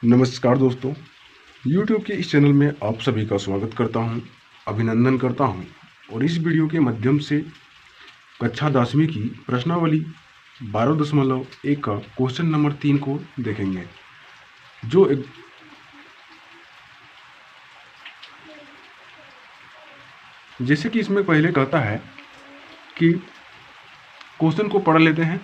नमस्कार दोस्तों, YouTube के इस चैनल में आप सभी का स्वागत करता हूं, अभिनंदन करता हूं और इस वीडियो के माध्यम से कक्षा 10वीं की प्रश्नावली 12.1 का क्वेश्चन नंबर 3 को देखेंगे। जैसे कि इसमें पहले कहता है कि क्वेश्चन को पढ़ लेते हैं।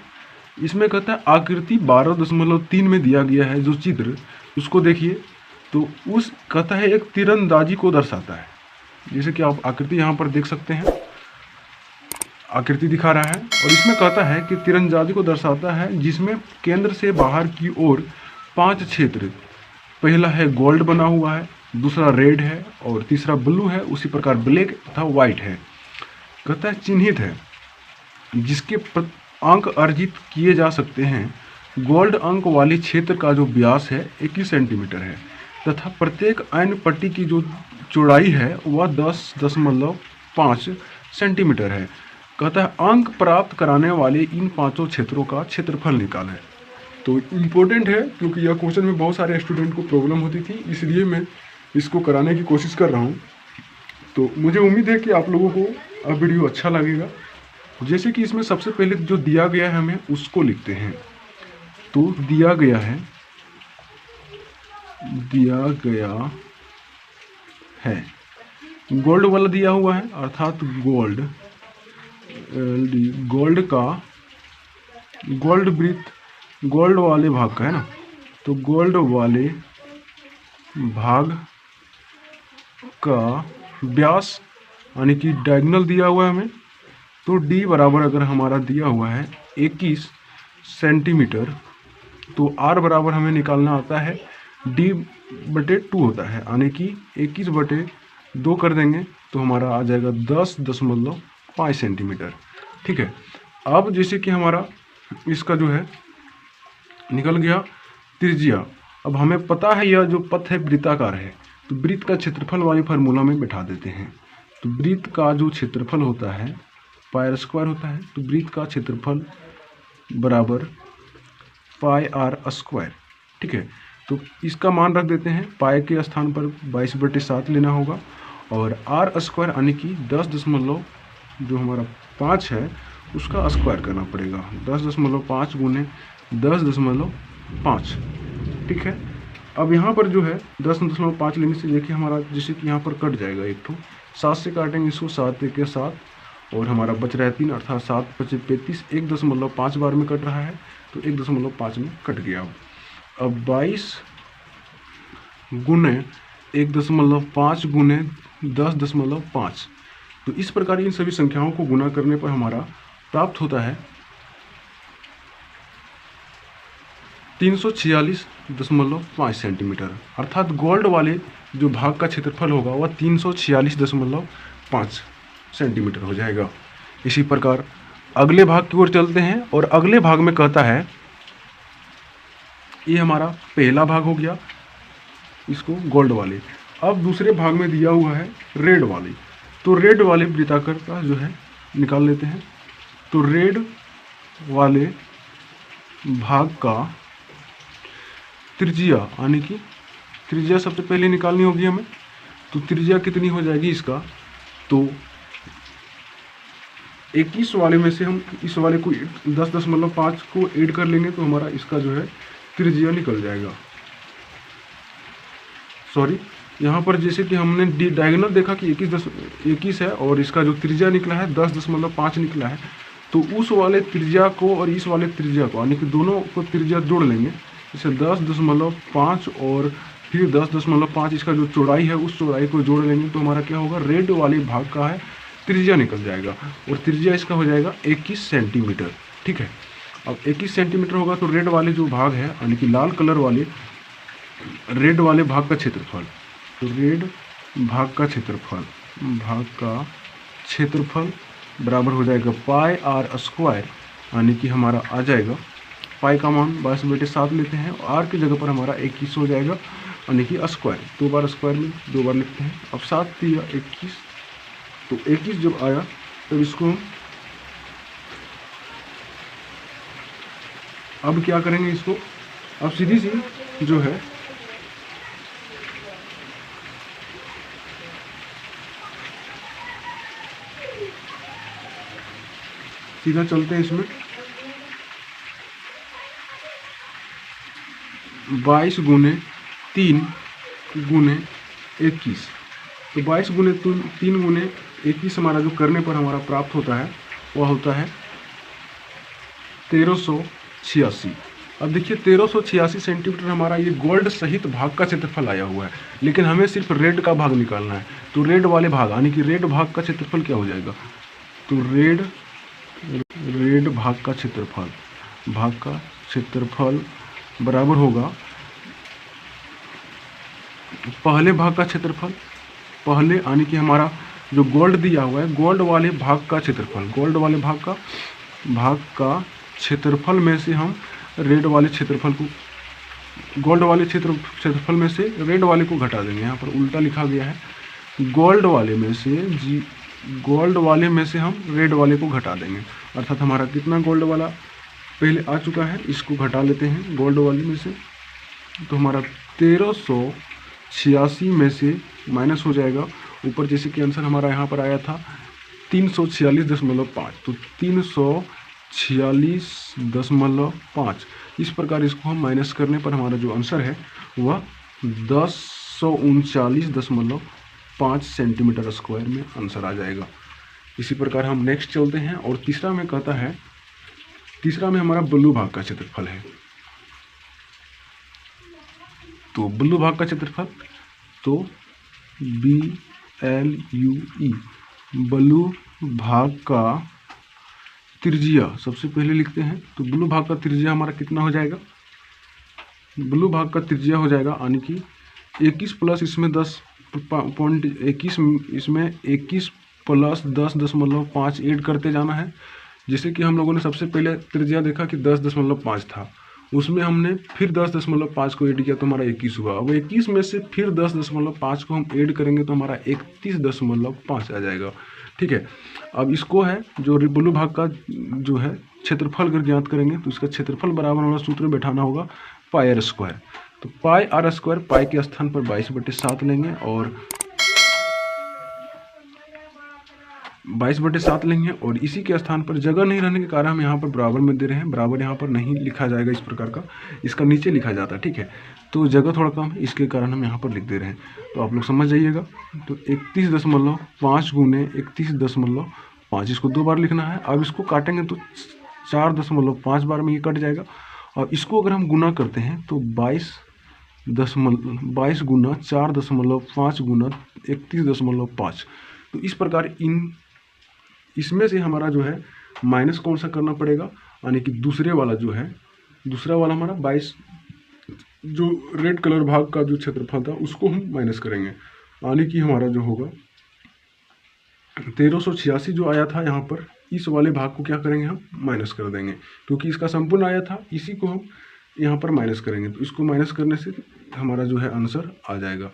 इसमें कहता है आकृति 12.3 में दिया गया है जो चित्र, उसको देखिए। तो उस कहता है एक तीरंदाजी को दर्शाता है। जैसे कि आप आकृति यहाँ पर देख सकते हैं, आकृति दिखा रहा है और इसमें कहता है कि तीरंदाजी को दर्शाता है जिसमें केंद्र से बाहर की ओर 5 क्षेत्र, पहला है गोल्ड बना हुआ है, दूसरा रेड है और तीसरा ब्लू है, उसी प्रकार ब्लैक तथा व्हाइट है। कहता है चिन्हित है जिसके अंक अर्जित किए जा सकते हैं। गोल्ड अंक वाले क्षेत्र का जो व्यास है 21 सेंटीमीटर है तथा प्रत्येक अन्य पट्टी की जो चौड़ाई है वह 10.5 सेंटीमीटर है। कहता है अंक प्राप्त कराने वाले इन पांचों क्षेत्रों का क्षेत्रफल निकालें। तो इम्पोर्टेंट है क्योंकि यह क्वेश्चन में बहुत सारे स्टूडेंट को प्रॉब्लम होती थी, इसलिए मैं इसको कराने की कोशिश कर रहा हूँ। तो मुझे उम्मीद है कि आप लोगों को वीडियो अच्छा लगेगा। जैसे कि इसमें सबसे पहले जो दिया गया है हमें उसको लिखते हैं। तो दिया गया है गोल्ड वाला दिया हुआ है, अर्थात गोल्ड वृत्त गोल्ड वाले भाग का है ना। तो गोल्ड वाले भाग का व्यास यानी कि डायगोनल दिया हुआ है हमें। तो d बराबर अगर हमारा दिया हुआ है 21 सेंटीमीटर, तो r बराबर हमें निकालना आता है d/2 होता है, यानी कि 21/2 कर देंगे तो हमारा आ जाएगा 10.5 सेंटीमीटर। ठीक है। अब जैसे कि हमारा इसका जो है निकल गया त्रिज्या। अब हमें पता है यह जो पथ है वृत्ताकार है, तो वृत्त का क्षेत्रफल वाली फार्मूला में बैठा देते हैं। तो वृत्त का जो क्षेत्रफल होता है पाई स्क्वायर होता है, तो वृत्त का क्षेत्रफल बराबर पाई आर स्क्वायर। ठीक है। तो इसका मान रख देते हैं, पाई के स्थान पर 22/7 लेना होगा और आर स्क्वायर यानी कि 10.5 है उसका स्क्वायर करना पड़ेगा। 10.5 गुने 10.5। ठीक है। अब यहाँ पर जो है 10.5 लेने से देखिए हमारा जैसे कि यहाँ पर कट जाएगा एक ठो, 7 से काटेंगे इसको, 7 × 7 और हमारा बच रहा है 3, अर्थात 7×5 = 35। 1.5 बार में कट रहा है तो 1.5 में कट गया। अब 22 गुने 1.5 गुने 10.5। तो इस प्रकार इन सभी संख्याओं को गुना करने पर हमारा प्राप्त होता है 346.5 सेंटीमीटर, अर्थात गोल्ड वाले जो भाग का क्षेत्रफल होगा वह 346.5 सेंटीमीटर हो जाएगा। इसी प्रकार अगले भाग की ओर चलते हैं और अगले भाग में कहता है, ये हमारा पहला भाग हो गया इसको गोल्ड वाले। अब दूसरे भाग में दिया हुआ है रेड वाले। तो रेड वाले वृत्ताकार का जो है निकाल लेते हैं। तो रेड वाले भाग का त्रिज्या यानी कि त्रिज्या सबसे पहले निकालनी होगी हमें। तो त्रिज्या कितनी हो जाएगी इसका, तो 21 वाले में से हम इस वाले को 10.5 को ऐड कर लेंगे तो हमारा इसका जो है त्रिज्या निकल जाएगा। सॉरी, यहाँ पर जैसे कि हमने डायगोनल देखा कि 21 है और इसका जो त्रिज्या निकला है 10.5 निकला है। तो उस वाले त्रिज्या को और इस वाले त्रिज्या को यानी कि दोनों को त्रिज्या जोड़ लेंगे, जैसे 10.5 और फिर 10.5 इसका जो चौड़ाई है उस चौड़ाई को जोड़ लेंगे तो हमारा क्या होगा, रेड वाले भाग का है त्रिज्या निकल जाएगा और त्रिज्या इसका हो जाएगा 21 सेंटीमीटर। ठीक है। अब 21 सेंटीमीटर होगा तो रेड वाले जो भाग है यानी कि लाल कलर वाले रेड वाले भाग का क्षेत्रफल, तो रेड भाग का क्षेत्रफल बराबर हो जाएगा पाई आर स्क्वायर, यानी कि हमारा आ जाएगा पाई का मान 22/7 लेते हैं और आर की जगह पर हमारा 21 हो जाएगा, यानी कि स्क्वायर। 2 बार स्क्वायर में 2 बार लिखते हैं। अब 7 × 3 = 21, तो 21 जब आया तब इसको अब क्या करेंगे, इसको अब सीधी सी जो है सीधा चलते हैं इसमें। 22 गुने 3 गुने 21, तो 22 गुने 3 गुने 21 हमारा जो करने पर हमारा प्राप्त होता है वह होता है 1386। अब देखिए 1386 सेंटीमीटर हमारा ये गोल्ड सहित भाग का क्षेत्रफल आया हुआ है, लेकिन हमें सिर्फ रेड का भाग निकालना है। तो रेड वाले भाग यानी कि रेड भाग का क्षेत्रफल क्या हो जाएगा, तो रेड भाग का क्षेत्रफल बराबर होगा पहले भाग का क्षेत्रफल, पहले यानी कि हमारा जो गोल्ड दिया हुआ है गोल्ड वाले भाग का क्षेत्रफल, गोल्ड वाले भाग का क्षेत्रफल में से हम रेड वाले क्षेत्रफल को, गोल्ड वाले क्षेत्रफल में से रेड वाले को घटा देंगे। यहाँ पर उल्टा लिखा गया है, गोल्ड वाले में से हम रेड वाले को घटा देंगे। अर्थात हमारा कितना गोल्ड वाला पहले आ चुका है, इसको घटा लेते हैं गोल्ड वाले में से, तो हमारा 1386 में से माइनस हो जाएगा ऊपर, जैसे कि आंसर हमारा यहाँ पर आया था 346.5, तो 346.5। इस प्रकार इसको हम माइनस करने पर हमारा जो आंसर है वह 1039.5 सेंटीमीटर स्क्वायर में आंसर आ जाएगा। इसी प्रकार हम नेक्स्ट चलते हैं और तीसरा में कहता है, तीसरा में हमारा ब्लू भाग का क्षेत्रफल है। तो ब्लू भाग का क्षेत्रफल, तो BLUE ब्लू भाग का त्रिज्या सबसे पहले लिखते हैं। तो ब्लू भाग का त्रिज्या हमारा कितना हो जाएगा, ब्लू भाग का त्रिज्या हो जाएगा यानी कि 21 प्लस इसमें 10.21, इसमें 21 प्लस 10.5 ऐड करते जाना है। जैसे कि हम लोगों ने सबसे पहले त्रिज्या देखा कि 10.5 था, उसमें हमने फिर 10.5 को ऐड किया तो हमारा 21 हुआ। अब 21 में से फिर 10.5 को हम ऐड करेंगे तो हमारा 31.5 आ जाएगा। ठीक है, अब इसको है जो ब्लू भाग का जो है क्षेत्रफल अगर ज्ञात करेंगे तो इसका क्षेत्रफल बराबर वाला सूत्र बैठाना होगा पाई आर स्क्वायर। तो पाई आर स्क्वायर पाई के स्थान पर 22/7 लेंगे और 22/7 लेंगे, और इसी के स्थान पर जगह नहीं रहने के कारण हम यहाँ पर बराबर में दे रहे हैं, बराबर यहाँ पर नहीं लिखा जाएगा इस प्रकार का, इसका नीचे लिखा जाता है। ठीक है, तो जगह थोड़ा कम है इसके कारण हम यहाँ पर लिख दे रहे हैं, तो आप लोग समझ जाइएगा। तो 31.5 गुने 31.5, इसको 2 बार लिखना है। अब इसको काटेंगे तो 4.5 बार में ये कट जाएगा, और इसको अगर हम गुना करते हैं तो 22 गुना 4.5 गुना 31.5। तो इस प्रकार इसमें से हमारा जो है माइनस कौन सा करना पड़ेगा, यानी कि दूसरे वाला जो है, दूसरा वाला हमारा 22 जो रेड कलर भाग का जो क्षेत्रफल था उसको हम माइनस करेंगे, यानी कि हमारा जो होगा 1386 जो आया था यहाँ पर, इस वाले भाग को क्या करेंगे हम माइनस कर देंगे, क्योंकि इसका संपूर्ण आया था, इसी को हम यहाँ पर माइनस करेंगे। तो इसको माइनस करने से हमारा जो है आंसर आ जाएगा।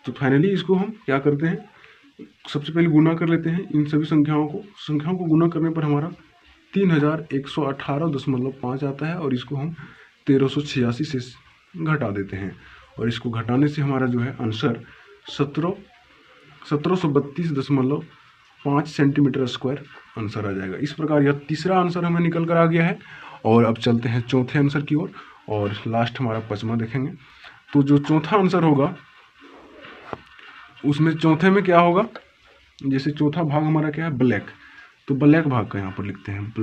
तो फाइनली इसको हम क्या करते हैं, सबसे पहले गुना कर लेते हैं इन सभी संख्याओं को गुना करने पर हमारा 3118.5 आता है, और इसको हम 1386 से घटा देते हैं, और इसको घटाने से हमारा जो है आंसर 1732.5 सेंटीमीटर स्क्वायर आंसर आ जाएगा। इस प्रकार यह तीसरा आंसर हमें निकल कर आ गया है। और अब चलते हैं चौथे आंसर की ओर, और लास्ट हमारा 5वां देखेंगे। तो जो चौथा आंसर होगा उसमें चौथे में क्या होगा, जैसे चौथा भाग हमारा क्या है ब्लैक, तो ब्लैक भाग का यहाँ पर लिखते हैं,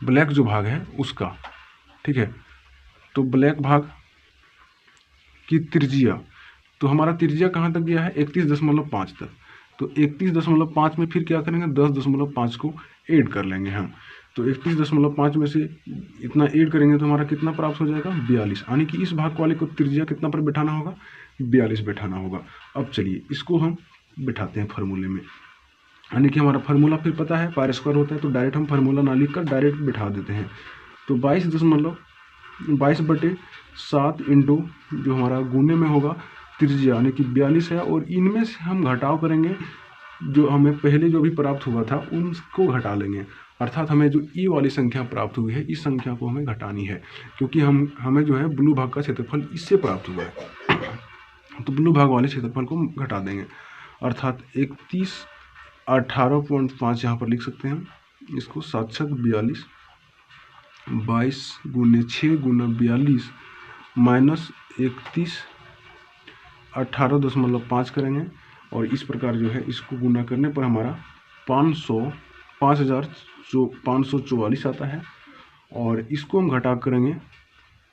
ब्लैक जो भाग है उसका। ठीक है, तो ब्लैक भाग की त्रिज्या, तो हमारा त्रिज्या कहाँ तक गया है 31.5 तक। तो 31.5 में फिर क्या करेंगे 10.5 को ऐड कर लेंगे हम। तो 31.5 में से इतना ऐड करेंगे तो हमारा कितना प्राप्त हो जाएगा 42, यानी कि इस भाग वाले को त्रिज्या कितना पर बैठाना होगा 42 बैठाना होगा। अब चलिए इसको हम बिठाते हैं फार्मूले में, यानी कि हमारा फार्मूला फिर पता है पाई स्क्वायर होता है, तो डायरेक्ट हम फार्मूला ना लिख कर डायरेक्ट बिठा देते हैं। तो 22.7 इंटू जो हमारा गुने में होगा त्रिज्या यानी कि 42 है, और इनमें से हम घटाव करेंगे, जो हमें पहले जो भी प्राप्त हुआ था उनको घटा लेंगे। अर्थात हमें जो ई वाली संख्या प्राप्त हुई है इस संख्या को हमें घटानी है, क्योंकि हमें जो है ब्लू भाग का क्षेत्रफल इससे प्राप्त हुआ है, तो ब्लू भाग वाले क्षेत्रफल को घटा देंगे। अर्थात 3118.5 यहाँ पर लिख सकते हैं, इसको 7 छक 42, 22 गुने 6 गुना 42 माइनस 31 18.5 करेंगे। और इस प्रकार जो है इसको गुना करने पर हमारा 5,544 आता है। और इसको हम घटा करेंगे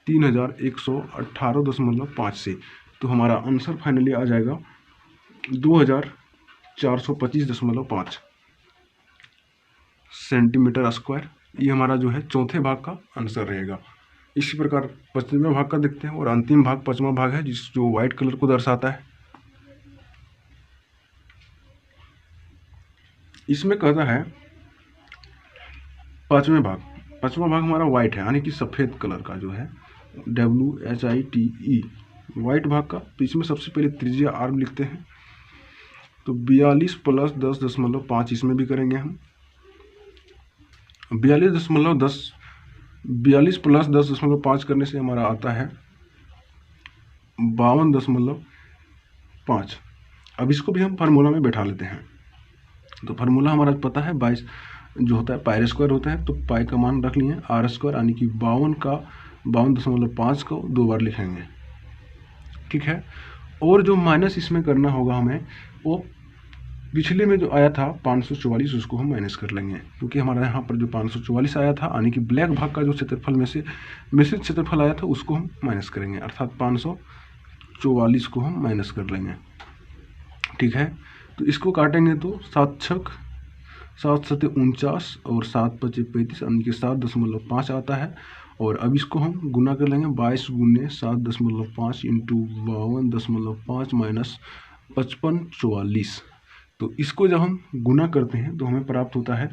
3,118.5 से, तो हमारा आंसर फाइनली आ जाएगा 2,425.5 सेंटीमीटर स्क्वायर। ये हमारा जो है चौथे भाग का आंसर रहेगा। इसी प्रकार पांचवें भाग का देखते हैं, और अंतिम भाग पांचवा भाग है जो व्हाइट कलर को दर्शाता है। इसमें कहता है पांचवा भाग हमारा व्हाइट है, यानी कि सफ़ेद कलर का जो है WHITE व्हाइट भाग का। तो इसमें सबसे पहले त्रिज्या आर्म लिखते हैं, तो 42 प्लस 10.5 इसमें भी करेंगे हम। 42 प्लस 10.5 करने से हमारा आता है 52.5। अब इसको भी हम फार्मूला में बैठा लेते हैं। तो फार्मूला हमारा पता है 22 जो होता है पाई स्क्वायर होता है, तो पाई का मान रख लिए R स्क्वायर, यानी कि 52.5 को 2 बार लिखेंगे, ठीक है। और जो माइनस इसमें करना होगा हमें, वो पिछले में जो आया था 544 उसको हम माइनस कर लेंगे, क्योंकि हमारा यहाँ पर जो 544 आया था, यानी कि ब्लैक भाग का जो क्षेत्रफल में से मिश्रित क्षेत्रफल आया था उसको हम माइनस करेंगे, अर्थात 544 को हम माइनस कर लेंगे, ठीक है। तो इसको काटेंगे तो 7 छक 7 सते 49 और 7 पचे 35, यानी कि 7.5 आता है। और अब इसको हम गुना कर लेंगे 22 गुने 7.5 इंटू 52.5 माइनस 5544। तो इसको जब हम गुना करते हैं तो हमें प्राप्त होता है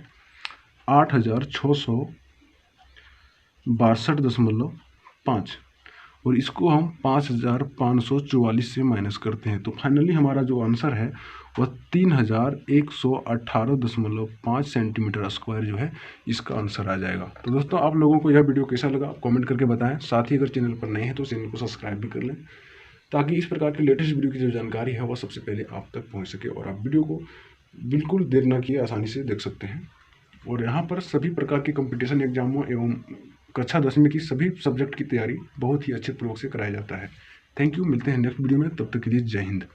8,662.5, और इसको हम 5,544 से माइनस करते हैं। तो फाइनली हमारा जो आंसर है वह 3,118.5 सेंटीमीटर स्क्वायर जो है इसका आंसर आ जाएगा। तो दोस्तों, आप लोगों को यह वीडियो कैसा लगा कमेंट करके बताएं। साथ ही अगर चैनल पर नए हैं तो चैनल को सब्सक्राइब भी कर लें, ताकि इस प्रकार की लेटेस्ट वीडियो की जो जानकारी है वह सबसे पहले आप तक पहुँच सके, और आप वीडियो को बिल्कुल देर न किए आसानी से देख सकते हैं। और यहाँ पर सभी प्रकार के कंपटीशन एग्जामों एवं कक्षा 10वीं की सभी सब्जेक्ट की तैयारी बहुत ही अच्छे प्रयोग से कराया जाता है। थैंक यू, मिलते हैं नेक्स्ट वीडियो में, तब तक के लिए जय हिंद।